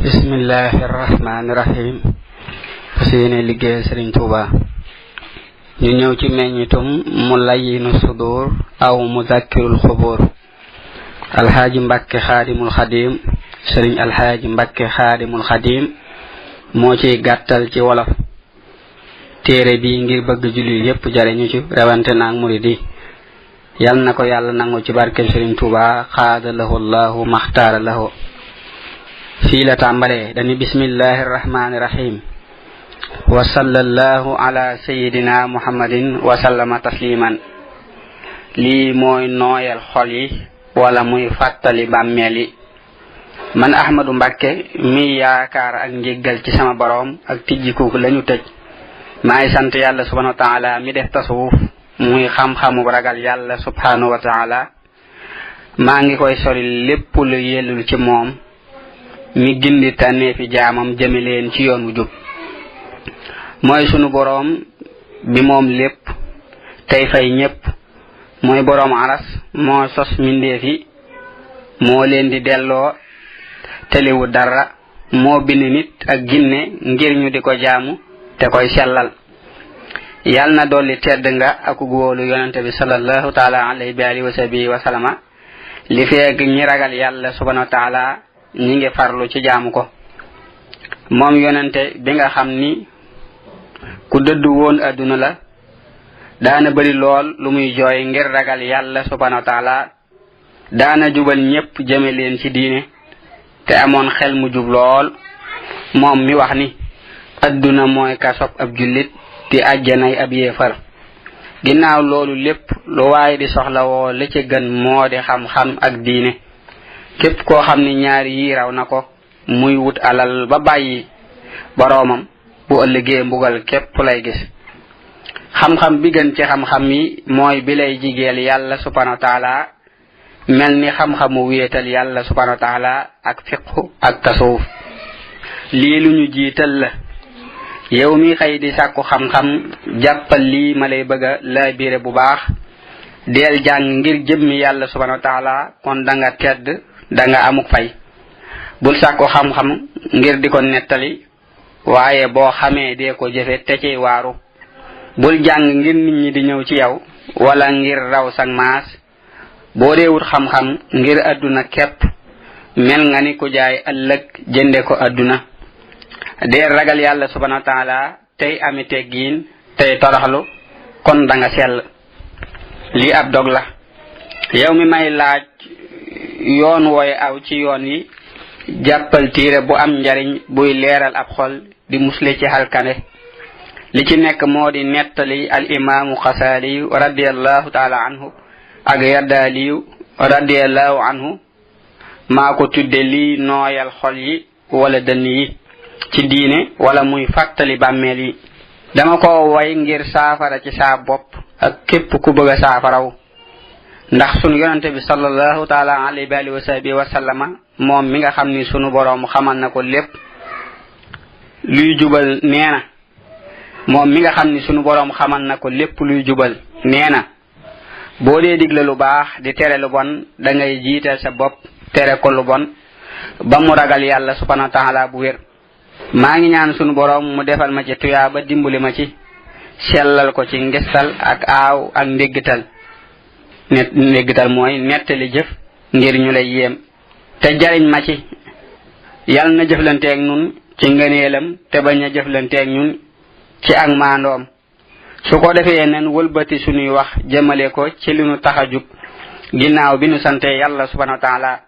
bismillahi rahmaani rahim seeni liggéey Sëriñ Tuuba ñu ñëw ci meññitum mu layyinu sudur aw muzakkirul xubur alxaaji Mbàkke xaadimul xadim sëriñ alxaaji Mbàkke xaadimul xadim moo ciy gàttal ci wolof téere bi ngir bëgg julli yépp jariñu ci rawante naag murid yi yal na ko yàlla nangu ci barkeb Sëriñ Tuuba xaada lahu allahu maxtaara lahu fii la tàmbalee dani bismillahi rahmaani rahim wa sallallahu ala sayidina muhammadin wa sallama tasliman lii mooy nooyal xol yi wala muy fàttali bàmmeel yi man Ahmadu Mbàkke mi yaakaar ak njéggal ci sama boroom ak tijjikuuk lañu tëj maay sant yàlla subhanahu wa taala mi def tasawuf muy xam-xamu ragal yàlla subhanahu wa taala maa ngi koy sori lépp lu yellul ci moom mi gindi tànneefi jaamam jëme leen ci yoon wu jub mooy sunu boroom bi moom lépp tey fay ñépp mooy boroom aras moo sos mindeef yi moo leen di delloo telewu dara moo bind nit ak ginne ngir ñu di ko jaamu te koy sellal yal na dolli tedd nga ak góolu yonente bi sallallahu taala alayhi bi alihi wa sahbihi wa sallama li feeg ñi ragal yàlla subhanahu wa taala ñi ngi farlu ci jaamu ko moom yonente bi nga xam ni ku dëddu woon adduna la daana bari lool lu muy jooy ngir ragal yàlla subhanahu wa taala daana jubal ñépp jëme leen ci diine te amoon xel mu jub lool moom mi wax ni adduna mooy kasob ab jullit di àjjanay ab yéefar ginnaaw loolu lépp lu waaye di soxla woo la ci gën moo di xam-xam ak diine képp koo xam ni ñaari yi raw na ko muy wut alal ba bàyyi boroomam bu ëllëgee mbugal képp lay gis xam-xam bi gën ci xam-xam yi mooy bi lay jigeel yàlla subhanahu wa taala mel ni xam-xamu wéetal yàlla subhanahu wa taala ak fiqhu ak tasawuf lii lu ñu jiital la yow mi xëy di sàkku xam-xam jàppal lii ma lay bëgga la biire bu baax deel jàng ngir jëmmi yàlla subhanahu wa taala kon da nga tedd da nga amuk fay bul sàkku xam-xam ngir di ko nettali waaye boo xamee dee ko jëfe te ci waaru bul jàng ngir nit ñi di ñëw ci yow wala ngir raw sag maas boo dee wut xam-xam ngir adduna képp mel nga ni ku jaay ëllëg jënde ko adduna dee ragal yàlla subhanahu wa taala tey ami teggiin tey toroxlu kon da nga sell lii ab dog la yow mi may laaj yoon wooy aw ci yoon yi jàppal tiire bu am njariñ buy leeral ab xol di musle ci halkane li ci nekk moo di nettali al imaamu xasaaliyu radiallahu taala anhu ak yaddaaliyu radiallahu anhu maa ko tudde lii nooyal xol yi wala dënn yi ci diine wala muy fàttali bàmmeel yi dama ko way ngir saafara ci saa bopp ak képp ku bëgg a saafaraw ndax sunu yonente bi sallallahu taala alayhi wa alihi wa sahbihi wa sallama moom mi nga xam ni sunu boroom xamal na ko lépp luy jubal nee na moom mi nga xam ni sunu boroom xamal na ko lépp luy jubal nee na boo dee digle lu baax di tere lu bon da ngay jiital sa bopp tere ko lu bon ba mu ragal yàlla subhanahu wa taala bu wér maa ngi ñaan sunu boroom mu defal ma ci tuyaa ba dimbali ma ci sellal ko ci ngestal ak aaw ak ndéggital mooy nettali jëf ngir ñu lay yéem te jariñ ma ci yal na jëflanteeg ñun ci ngëneelam te bañ a jëflanteeg ñun ci ak maandoom su ko defee nen wëlbati sunuy wax jëmale ko ci li nu tax a jug ginnaaw bi nu sante yàlla subhanahu wa taala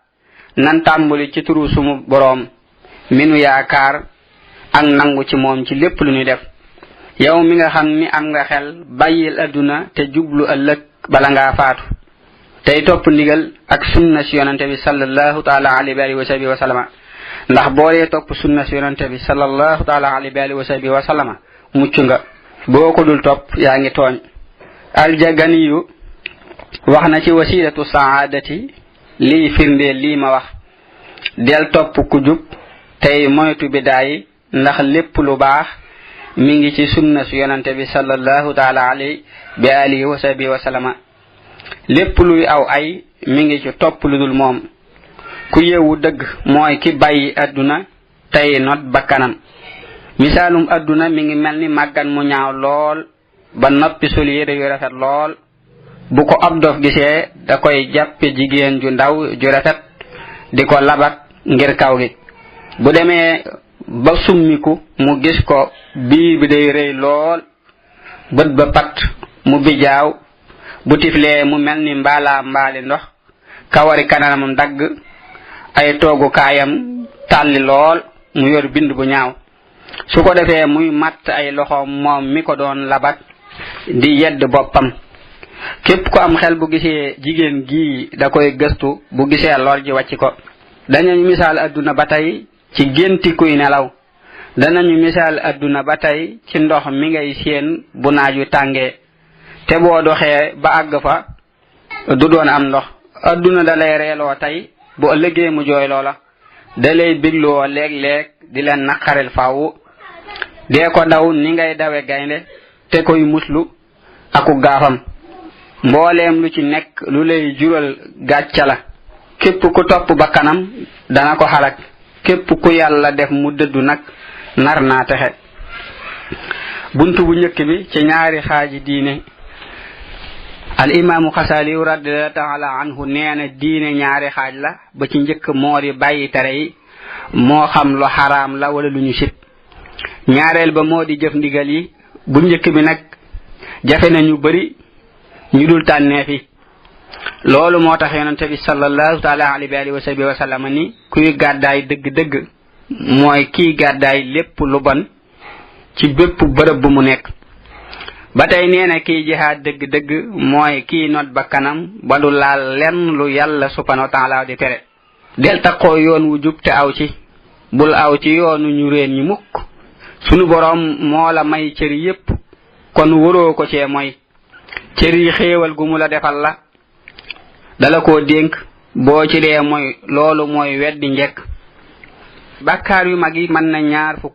nan tàmbali ci turu sunu boroom mi nu yaakaar ak nangu ci moom ci lépp lu ñuy def yow mi nga xam ni am nga xel bàyyil adduna te jublu ëllëg bala ngaa faatu tey topp ndigal ak sunna si yonente bi sallallahu taala alayhi wa sahbihi wa sallama ndax boo dee topp sunna si yonente bi sallallahu taala alayhi wa sahbihi wa sallama mucc nga boo ko dul topp yaa ngi tooñ aljaganiyu wax na ci wasilatu saadati lii firndeel lii ma wax del topp ku jub tey moytu bidaayi ndax lépp lu baax mi ngi ci sunna si yonente bi sallallahu taala alayhi bi alihi wa sahbihi wa sallama lépp luy aw ay mi ngi ci topp lu dul moom ku yeewu dëgg mooy ki bàyyi adduna tey not bakkanam. misaalum adduna mi ngi mel ni màggan mu ñaaw lool ba noppi sol yére yu rafet lool. bu ko ab dof gisee da koy jàppe jigéen ju ndaw ju rafet di ko labat ngir kaw gi. bu demee ba summiku mu gis ko biir bi day rëy lool, bët ba pat mu bijaaw, bu tiflee mu mel ni mbaali ndox, kawari kanamam dagg, ay toogu kaayam tàlli lool, mu yor bind bu ñaaw. su ko defee muy matt ay loxoom moom mi ko doon labat di yedd boppam. képp ko am xel bu gisee jigéen gi da koy gëstu, bu gisee lor ji wàcc ko. danañu misaal adduna ba tey ci génti kuy nelaw. danañu misaal adduna ba tey ci ndox mi ngay séen bu naaj wi tàngee, te boo doxee ba àgg fa du doon am ndox. adduna da lay reeloo tey, bu ëllëgee mu jooy loola. da lay bigloo léeg-léeg di leen naqaril faaw. dee ko daw ni ngay dawe gaynde te koy muslu aku gaafam. mbooleem lu ci nekk lu lay jural gàcca la. képp ku topp bakkanam dana ko xalak. képp ku yàlla def mu dëddu nag nar naa texe. buntu bu njëkk bi ci ñaari xaaji diine. al imaamu xasali radiyallahu taala anhu nee na diine ñaari xaaj la. ba ci njëkk moo di bàyyi tere yi, moo xam lu xaraam la wala lu ñu sib. ñaareel ba moo di jëf ndigal yi. bu njëkk bi nag jafe na ñu bari ñu dul tànnee fi. loolu moo tax yonente bi sallallahu taala alayhi wa sallam ni kuy gàddaay dëgg-dëgg mooy kii gàddaay lépp lu bon ci bépp bërëb bu mu nekk. ba tey nee na kiy jihaad dëgg-dëgg mooy kii not bakkanam ba du laal lenn lu yàlla subhanahu wa taala di tere. del takkoo yoon wu jub te aw ci, bul aw ci yoonu ñu réen ñi mukk. sunu boroom moo la may cër yépp, kon waroo ko cee mooy. cër yi xéewal gu mu la defal la, dala koo dénk. boo ci dee mooy loolu mooy weddi njekk. bàkkaar yu mag yi mën na 20.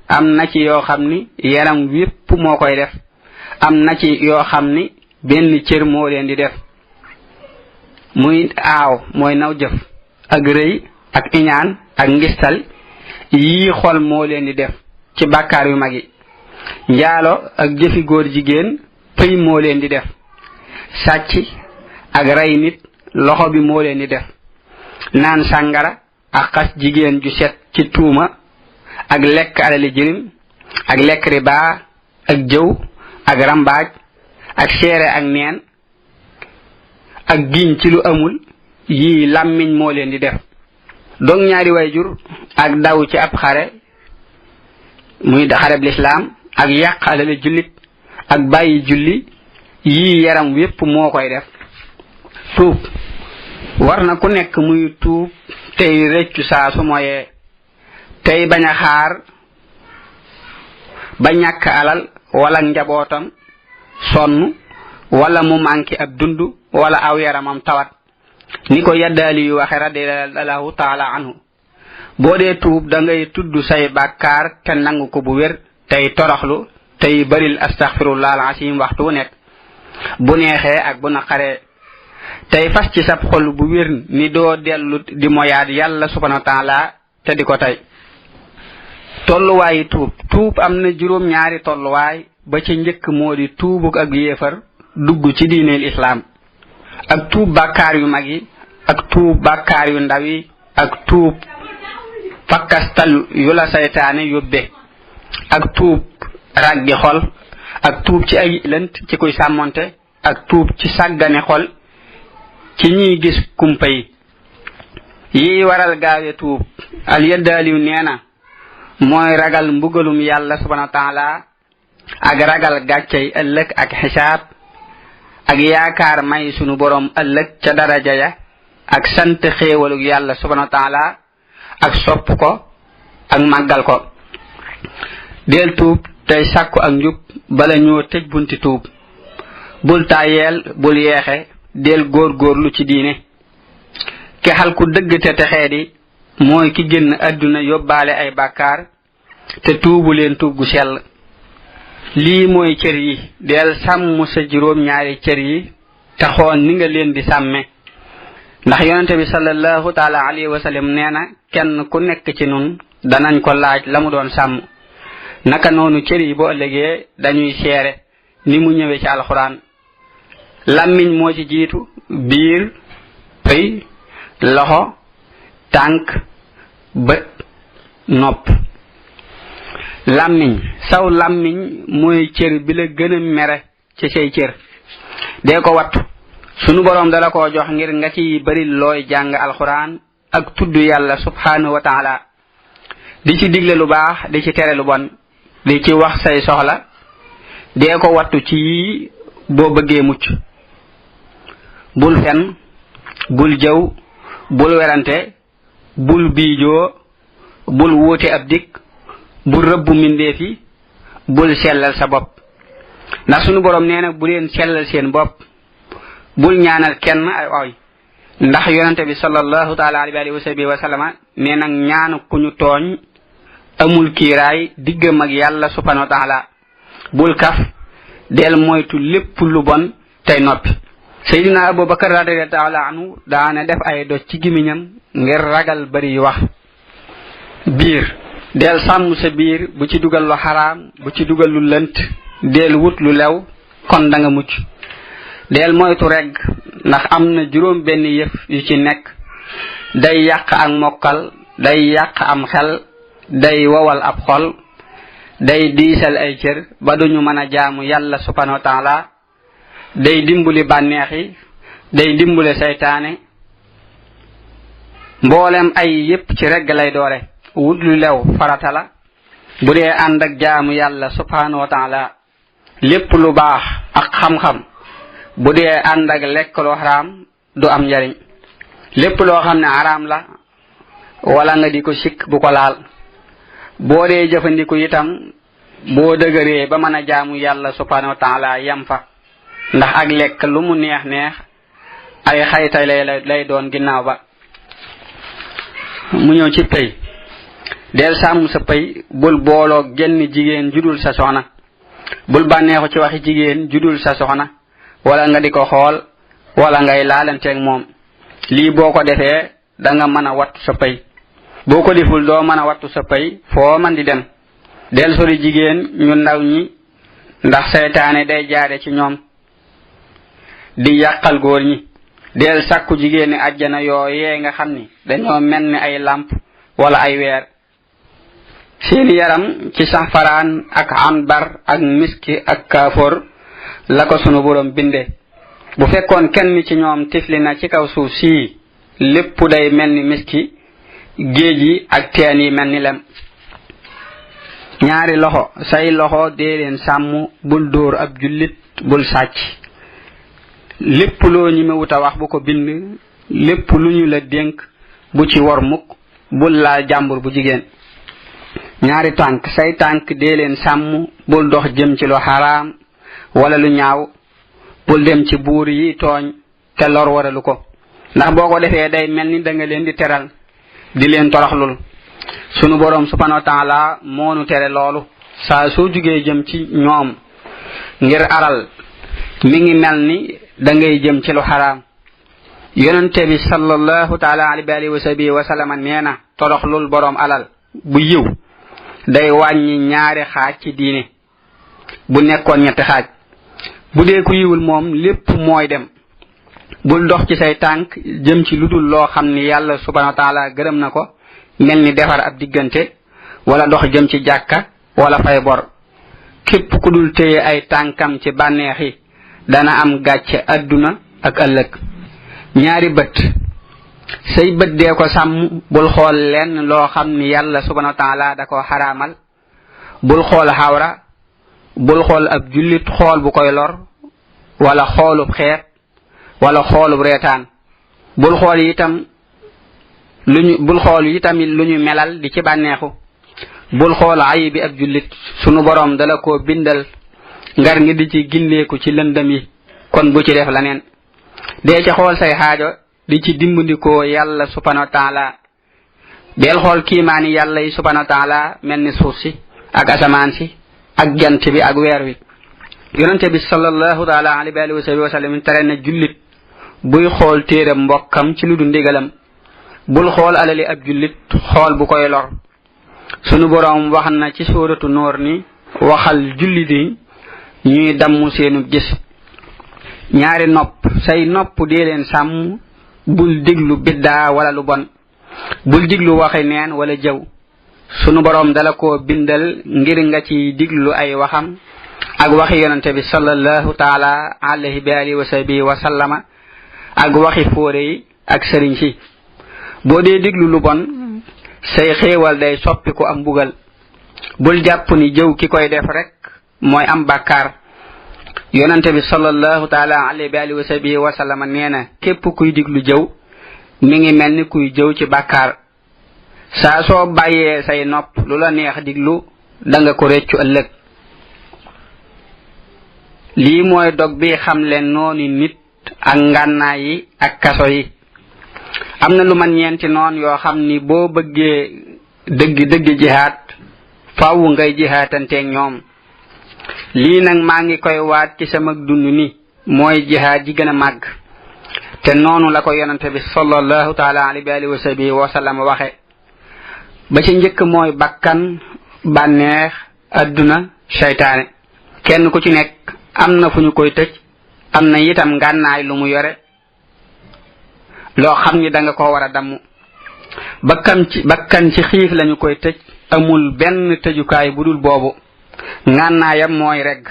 am na ci yoo xam ni yaram wépp moo koy def. am na ci yoo xam ni benn cër moo leen di def. muy aaw mooy naw jëf, ak rëy, ak iñaan, ak ngistal, yii xol moo leen di def ci bàkkaar yu mag yi. njaalo ak jëfi góor jigéen pëy moo leen di def. sàcc ak rey nit loxo bi moo leen di def. naan sàngara ak xas jigéen ju set ci tuuma, ak lekk alali jirim, ak lekk riba, ak jëw, ak rambaaj, ak seere ak neen, ak giñ ci lu amul, yii làmmiñ moo leen di def. dog ñaari wayjur ak daw ci ab xare, muy xareb lislaam, ak yàq alali jullit, ak bàyyi julli, yii yaram wépp moo koy def. tuub war na ku nekk muy tuub tey rëccu saa su moyee, tey bañ a xaar ba ñàkk alal wala njabootam sonn, wala mu manqué ab dund, wala aw yaramam tawat. ni ko yaddaali yu waxe radiyallahu taala anhu. boo dee tuub da ngay tudd say bàkkaar te nangu ko bu wér, tey toroxlu, tey baril astaghfirullah al-azim waxtu wu nekk, bu neexee ak bu naqaree. tey fas ci sab xol bu wér ni doo dellu di moyaat yàlla subhanahu wa taala te di ko tey. tolluwaayi tuub am na juróom-ñaari tolluwaay. ba ci njëkk moo di tuubuk ak yéefar dugg ci diineel islaam, ak tuub bàkkaar yu mag yi, ak tuub bàkkaar yu ndaw yi, ak tuub fakkastal yu la saytaane yóbbe, ak tuub raggi xol, ak tuub ci ay lënt ci kuy sàmmonte, ak tuub ci sàggane xol ci ñiy gis kumpa yi. yi waral gaawe tuub al yaddaaliw nee na mooy ragal mbugalum yàlla subhanahu wa taala, ak ragal gàccey ëllëg ak xisaab, ak yaakaar may sunu borom ëllëg ca daraja ya, ak sant xéewalug yàlla subhanahu wa taala, ak sopp ko ak màggal ko. del tuub tey sàkku ak njub bala ñoo tëj bunti tuub. bul tayeel, bul yeexe, del góorgóorlu ci diine. ki xal ku dëgg te texee di mooy ki génn àdduna yóbbaale ay bàkkaar te tuubu leen tuub gu sell. lii mooy cër yi. del sàmm sa juróom-ñaari cër yi taxoon ni nga leen di sàmme. ndax yonente bi sallallahu taala alayhi wa sallam nee na kenn ku nekk ci nun danañ ko laaj la mu doon sàmm naka noonu cër yi boo ëllëgee dañuy seere ni mu ñëwee ci alxuraan làmmiñ moo ci jiitu biir pëy loxo tànk bët nopp làmmiñ saw làmmiñ mooy cër bi la gën a mere ci say cër dee ko wattu sunu boroom dala koo jox ngir nga ci bari looy jàng alxuraan ak tudd yàlla subhanahu wa taala di ci digle lu baax di ci tere lu bon di ci wax say soxla dee ko wattu ci yii boo bëggee mucc bul fen bul jëw bul werante bul biijoo bul wuute ab dik bul rëbbu mindeefi bul sellal sa bopp ndax sunu boroom nee na bu leen sellal seen bopp bul ñaanal kenn ay oy ndax yonente bi sallallahu taala alayhi wa sallama nee na ñaanu ku ñu tooñ amul kiiraay diggam ak yàlla subhanahu wa taala bul kaf del moytu lépp lu bon tey noppi Seydina Abubakar radiyallahu taala anhu daana def ay doj ci gimiñam ngir ragal bari wax biir del sàmm sa biir bu ci dugal lu xaraam bu ci dugal lu lënt del wut lu lew kon da nga mucc del moytu regg ndax am na juróom benn yëf yu ci nekk day yàq ak mokkal day yàq am xel day wowal ab xol day diisal ay cër ba duñu mën a jaamu yàlla subhanahu wa taala day dimbali bànneex yi day dimbale seytaane mboolem ay yépp ci regg lay doore wut lu lew farata la bu dee ànd ak jaamu yàlla subhanahu wa taala lépp lu baax ak xam-xam bu dee ànd ak lekk lu xaraam du am njariñ lépp loo xam ne xaraam la wala nga di ko sikk bu ko laal boo dee jëfandiku itam boo dëgëree ba mën a jaamu yàlla subhanahu wa taala yam fa ndax ak lekk lu mu neex neex ay xaytay lay doon ginnaaw ba mu ñëw ci pay del sàmm sa pay bul booloo genn jigéen judul sa soxna bul bànneexu ci waxi jigéen judul sa soxna wala nga di ko xool wala ngay laalanteeg moom lii boo ko defee da nga mën a wattu sa pay boo ko deful doo mën a wattu sa pay foo man di dem del sori jigéen ñu ndaw ñi ndax seytaane day jaare ci ñoom di yàqal góor ñi del sàkku jigéen ni àjjana yooyee nga xam ni dañoo mel ni ay làmp wala ay weer seeni yaram ci safaraan ak anbar ak miski ak kaafor la ko sunu boroom binde bu fekkoon kenn ci ñoom tifli na ci kaw suuf sii lépp day mel ni miski géej yi ak teen yi mel ni lem ñaari loxo say loxo dee leen sàmm bul dóor ab jullit bul sàcc lépp loo ñi mewut a wax bu ko bind lépp lu ñu la dénk bu ci wor mukk bul laal jàmbur bu jigéen ñaari tànk say tànk dee leen sàmm bul dox jëm ci lu xaraam wala lu ñaaw bul dem ci buur yi tooñ te lor waralu ko ndax boo ko defee day mel ni da nga leen di teral di leen toroxlul sunu boroom subhanahu wa taala moonu tere loolu saa soo jugee jëm ci ñoom ngir aral mi ngi mel ni da ngay jëm ci lu xaraam yonente bi sallallahu taala alayhi wa sallam nee na toroxlul boroom alal bu yiw day wàññi ñaari xaaj ci diine bu nekkoon ñetti xaaj bu dee ku yiwul moom lépp mooy dem bul dox ci say tànk jëm ci lu dul loo xam ni yàlla subhanahu wa taala gërëm na ko mel ni defar ab diggante wala dox jëm ci jàkka wala fay bor képp ku dul téye ay tànkam ci bànneexi dana am gàcce adduna ak ëllëg ñaari bët say bët dee ko sàmm bul xool lenn loo xam ni yàlla subhanahu wa taala da ko xaraamal bul xool xawra bul xool ab jullit xool bu koy lor wala xoolub xeet wala xoolub reetaan bul xool itam lu ñu melal di ci bànneexu bul xool ayi bi ab jullit sunu boroom dala ko bindal ngar nga di ci gindeeku ci lëndëm yi kon bu ci def laneen dee ci xool say xaajo di ci dimbandikoo yàlla subhanahu wa taala del xool kiimaani yàlla yi subhanahu wa taala mel ni suuf si ak asamaan si ak jant bi ak weer wi yonente bi sallallahu taala alayhi wa sallam tere na jullit buy xool téere mbokkam ci lu du ndigalam bul xool alali ab jullit xool bu koy lor sunu boroom wax na ci suuratu Nuur ni waxal jullit yi ñuy damm seenu gis ñaari nopp say nopp dee leen sàmm bul diglu biddaa wala lu bon bul diglu waxi neen wala jëw sunu boroom dala ko bindal ngir nga ci diglu ay waxam ak waxi yonante bi sallallahu taala alayhi bi alihi wa sahbihi wa sallama ak waxi fóore yi ak sëriñ si boo dee diglu lu bon say xéewal day soppiku am mbugal bul jàpp ni jëw ki koy def rek mooy am bàkkaar yonante bi sallallahu taala alayhi bi alihi wa sahbihi wa sallama nee na képp kuy diglu jëw mi ngi mel ni kuy jëw ci bàkkaar saa soo bàyyee say nopp lu la neex diglu danga ko réccu ëllëg lii mooy dog bi xam leen noonu nit ak ngànnaay yi ak kaso yi am na lu man ñeenti noon yoo xam ni boo bëggee dëgg jihaat faaw ngay jihaatanteeg ñoom lii nag maa ngi koy waat ci sama dund ni mooy jihaat ji gën a màgg te noonu la ko yonante bi sallallahu taala alayhi wa sahbihi wa sallam waxe ba ci njëkk mooy bakkan bànneex adduna seytaane kenn ku ci nekk am na fu ñu koy tëj am na itam ngànnaay lu mu yore loo xam ni danga ko war a damm bakkan ci xiif lañu koy tëj amul benn tëjukaay bu dul boobu ngànnaayam mooy regg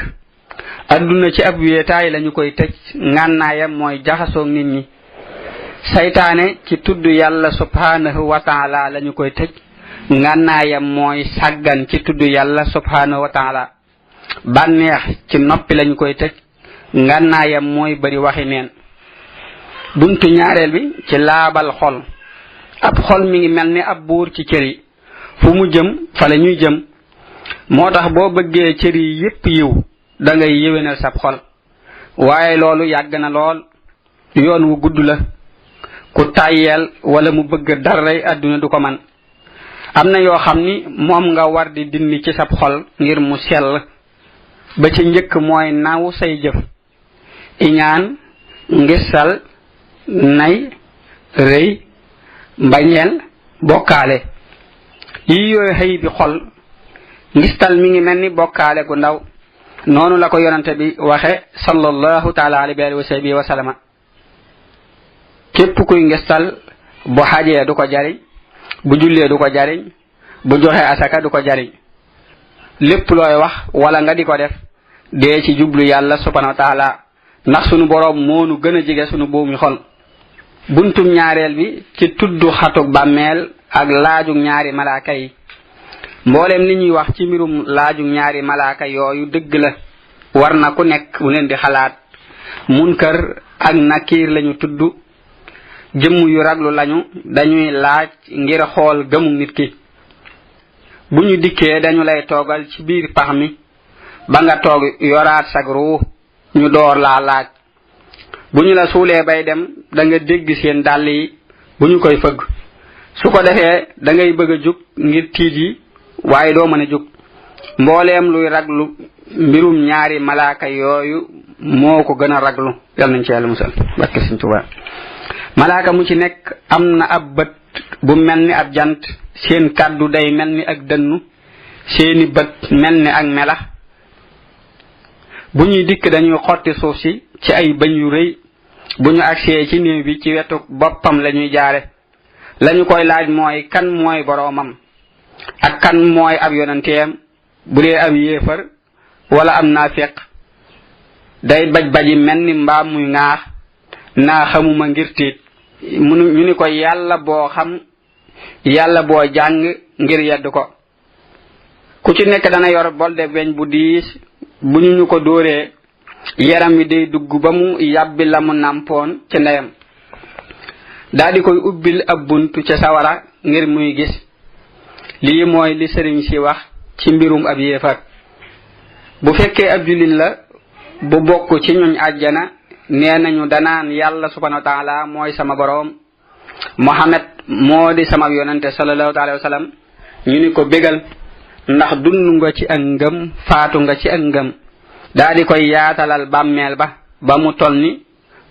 adduna ci ab wéetaay lañu koy tëj ngànnaayam mooy jaxasoog nit ñi saytaane ci tudd yàlla subhanahu wa taala lañu koy tëj ngànnaayam mooy sàggan ci tudd yàlla subhanahu wa taala bànneex ci noppi lañu koy tëj ngànnaayam mooy bari waxi neen buntu ñaareel bi ci laabal xol ab xol mi ngi mel ni ab buur ci cër yi fu mu jëm fa la ñuy jëm moo tax boo bëggee cër yi yépp yiw da ngay yéwénal sab xol waaye loolu yàgg na lool yoon wu gudd la ku tàyyeel wala mu bëgg daray àdduna du ko man am na yoo xam ni moom nga war di dindi ci sab xol ngir mu sell ba ci njëkk mooy naw say jëf iñaan ngisal nay rëy mbañeel bokkaale yi yooyu xëy bi xol ngistal mi ngi mel ni bokkaale gu ndaw noonu la ko yonante bi waxe sallallahu taala alayhi wa sahbihi wa sallama képp kuy ngistal bu xajee du ko jariñ bu jullee du ko jariñ bu joxe asaka du ko jariñ lépp looy wax wala nga di ko def dee ci jublu yàlla subhanahu wa taala ndax sunu boroom moonu gën a jege sunu buumi xol buntum ñaareel bi ci tuddu xatug bàmmeel ak laajug ñaari malaaka yi mboolem li ñuy wax ci mbirum laajug ñaari malaaka yooyu dëgg la war na ku nekk bu leen di xalaat munkar ak nakiir lañu tudd jëmm yu raglu lañu dañuy laaj ngir xool gëmu nit ki bu ñu dikkee dañu lay toogal ci biir pax mi ba nga toog yoraat sag ruu ñu door laa laaj bu ñu la suulee bay dem da nga dégg seen dàll yi bu ñu koy fëgg su ko defee da ngay bëgg a jug ngir tiit yi waaye doo mën a jug mbooleem luy raglu mbirum ñaari malaaka yooyu moo ko gën a raglu yal nañ ci yàlla musal barke Sëriñ Tuubaa malaaka mu ci nekk am na ab bët bu mel ni ab jant seen kàddu day mel ni ak dënnu seeni bët mel ni ak melax bu ñuy dikk dañuy xotti suuf si ci ay bëñ yu rëy bu ñu agsee ci néew bi ci wetu boppam lañuy jaare lañu koy laaj mooy kan mooy boroomam ak kan mooy ab yonanteem bu dee ab yéefar wala am naafiq day baj-baji mel ni mbaam muy ŋaax naa xamuma ngir tiit ñu ni ko yàlla boo xam yàlla boo jàng ngir yedd ko ku ci nekk dana yor bolde weñ bu diis bu ñu ko dóoree yaram wi day dugg ba mu yàbbi la mu nàmpoon ci ndeyam daldi koy ubbil ab buntu ca sawara ngir muy gis lii mooy li sëriñ si wax ci mbirum ab yéefar bu fekkee ab jullit la bu bokk ci ñuñ àjjana nee nañu danaan yàlla subhanahu wa taala mooy sama boroom Muhammad moo di sama yonante sallallahu alayhi wa sallam ñu ni ko bégal ndax dund nga ci ak ngëm faatu nga ci ak ngëm daldi koy yaatalal bàmmeel ba mu toll ni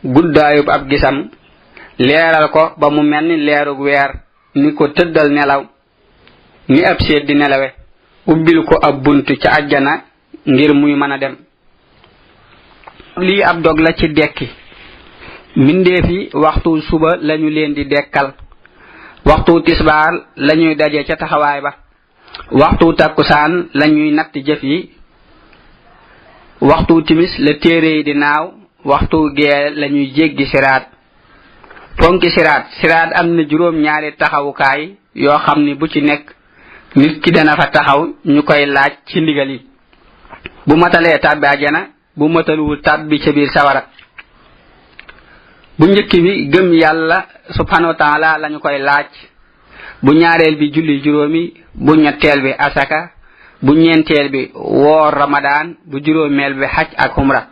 guddaayub ab gisam leeral ko ba mu mel ni leerug weer ni ko tëddal nelaw ni ab seet di nelawe ubbil ko ab bunt ca àjjana ngir muy mën a dem. lii ab dog la ci dekki. mbindeef yi waxtu suba lañu leen di dekkal, waxtu tisbaar lañuy daje ca taxawaay ba, waxtu takkusaan lañuy natt jëf yi, waxtu timis la téere yi di naaw, waxtu gee lañuy jéggi siraat. ponki siraat am na juróom ñaari taxawukaay yoo xam ni bu ci nekk nit ki dana fa taxaw ñu koy laaj ci ndigal yi. bu matalee tàbbi àjjana, bu mataluwul tàbbi ca biir sawara. bu njëkk bi gëm yàlla subhanahu wa taala lañu koy laaj, bu ñaareel bi julli juróomi, bu ñetteel bi asaka, bu ñeenteel bi woor ramadaan, bu juróomeel bi xaj ak umra,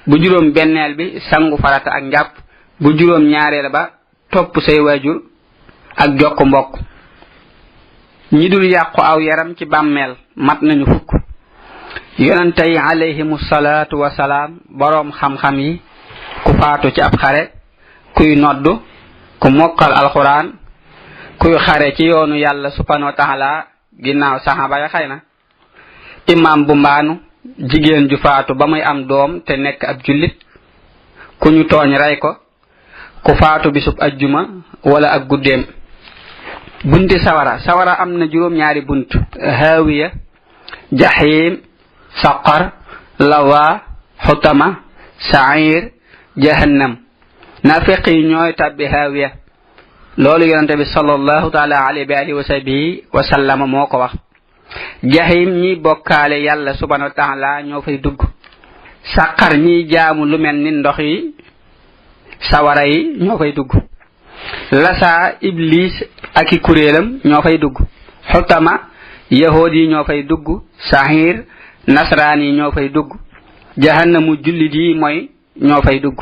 bu juróom benneel bi sangu farata ak njàpp, bu juróom ñaareel ba topp say waajur ak jokk mbokk. ñi dul yàqu aw yaram ci bàmmeel mat nañu fukk. yonente yi alayhimu salaatu wasalaam, boroom xam-xam yi, ku faatu ci ab xare, kuy noddu, ku mokkal alxuraan, kuy xare ci yoonu yàlla subhanahu wa taala ginnaaw saxaaba ya xëy na, imam bu mbaanu, jigéen ju faatu ba muy am doom te nekk ab jullit, ku ñu tooñ rey ko, ku faatu bisub ajjuma wala ak guddeem. bunti sawara am na juróom ñaari bunt: haawiya, jaxiim, saqar, lawa, xutama, sair, jahannam. naafeq yi ñooy tabbi haawiya. loolu yonente bi sallallahu taala alayhi wa sahbihi wa sallama moo ko wax. jaxiim ñi bokkaale yàlla subhanahu wa taala ñoo fay dugg. saqar ñi jaamu lu mel ni ndox yi sawara yi ñoo fay dugg. lasa iblis ak i kuréelam ñoo fay dugg. xutama yahood yi ñoo fay dugg. sahir nasraan yi ñoo fay dugg. jahannamu jullit yi mooy ñoo fay dugg.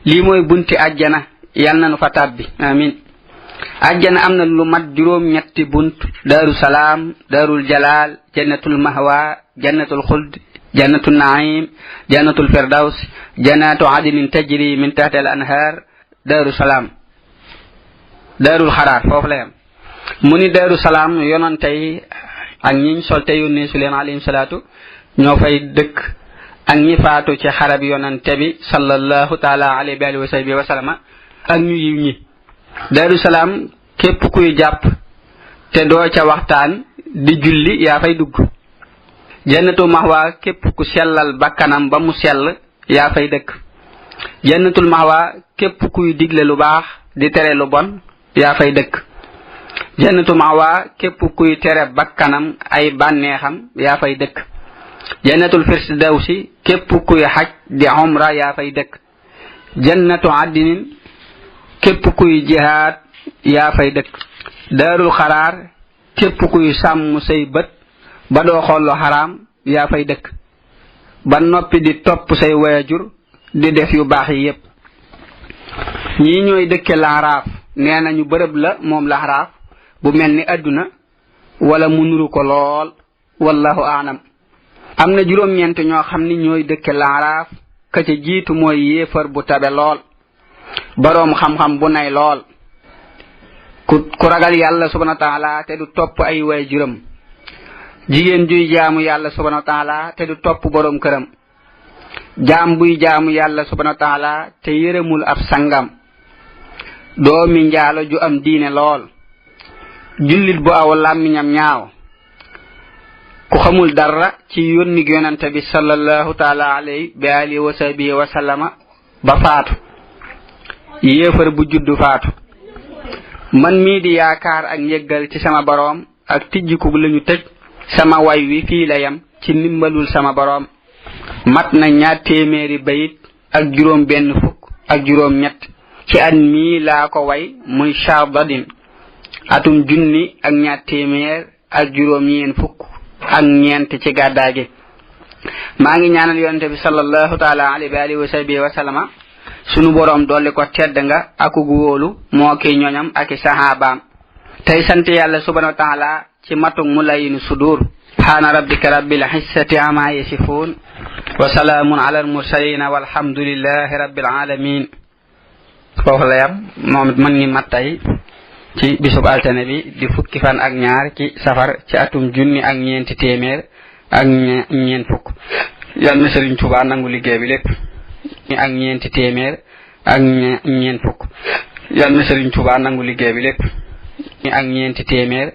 lii mooy bunti àjjana, yal na nu fa tàbbi amin. àjjana am na lu mat juróom ñetti bunt: daaru salaam, daarul jalaal, jannatul mahwa, jannatul xuld, jannatul naim, jannatul firdaws, jannatu adnin tajri min tahti al anhar, daaru salaam. daarul xaraar foofu la yam. mu ni daaru salaam yonante yi ak ñiñ sol te yónnee su leen alayhim salaatu ñoo fay dëkk, ak ñi faatu ci xarab yonante bi sallallahu taala alayhi wa sahbihi wa sallama ak ñu yiw ñi. daaru salaam képp kuy jàpp te doo ca waxtaan di julli yaa fay dugg. jannatu mahwa képp ku sellal bakkanam ba mu sell yaa fay dëkk. jannatul mahwa képp kuy digle lu baax di tere lu bon yaa fay dëkk. jannatu mahwa képp kuy tere bakkanam ay bànneexam yaa fay dëkk. jannatul firdawsi képp kuy xaj di umra yaa fay dëkk. jannatu adnin képp kuy jihaad yaa fay dëkk. daarul xaraar képp kuy sàmm say bët ba doo xool lu xaraam yaa fay dëkk, ba noppi di topp say waajur di def yu baax yi yépp. ñii ñooy dëkke laxaraaf. nee nañu bërëb la moom laxaraaf bu mel ni àdduna wala mu nuru ko lool, wallahu aalam. am na juróom-ñeent ñoo xam ni ñooy dëkke laxaraaf. ka ca jiitu mooy yéefar bu tabe lool, boroom xam-xam bu nay lool, ku ragal yàlla subhanahu wa taala te du topp ay waajuram, jigéen juy jaamu yàlla subhanahu wa taala te du topp boroom këram, jaam buy jaamu yàlla subhanahu wa taala te yërëmul ab sangam, doomi njaalo ju am diine lool, jullit bu aw làmmiñam ñaaw, ku xamul dara ci yónni yonante bi sallallahu taala alayhi bi alihi wa sahbihi wa sallama ba faatu, yéefar bu juddu faatu. man mii di yaakaar ak njëggal ci sama boroom ak tijjiku lañu tëj sama way wi fii la yam ci ndimbalul sama boroom. mat na 200 bayit ak juróom benn fukk ak juróom ñett ci at mii laa ko way muy Chardadin atum 1200 ak juróom ñeen fukk ak ñeent ci gàddaay gi. maa ngi ñaanal yonente bi sallallahu taala alayhi wa sahbihi wa sallama sunu boroom dolli ko tedd nga aku wóolu moo ki ñoñam ak sahabaam. tey sant yàlla subhanahu wa taala ci matuk mu layinu sudur. subhana rabbika rabbil izzati amma yasifun wa salaamun ala al mursalin walhamdulillahi rabbil alamin. foofu la yam moom mën ngi mat tey ci bisub altine bi di fukki fan ak ñaar ci safar ci atum junni ak ñeenti téeméer ak ñeent fukk. yal na Sëriñ Tuubaa nangu liggéey bi lépp ak ñeenti téeméer ak ñeent fukk. yal na Sëriñ Tuubaa nangu liggéey bi lépp ak ñeenti téeméer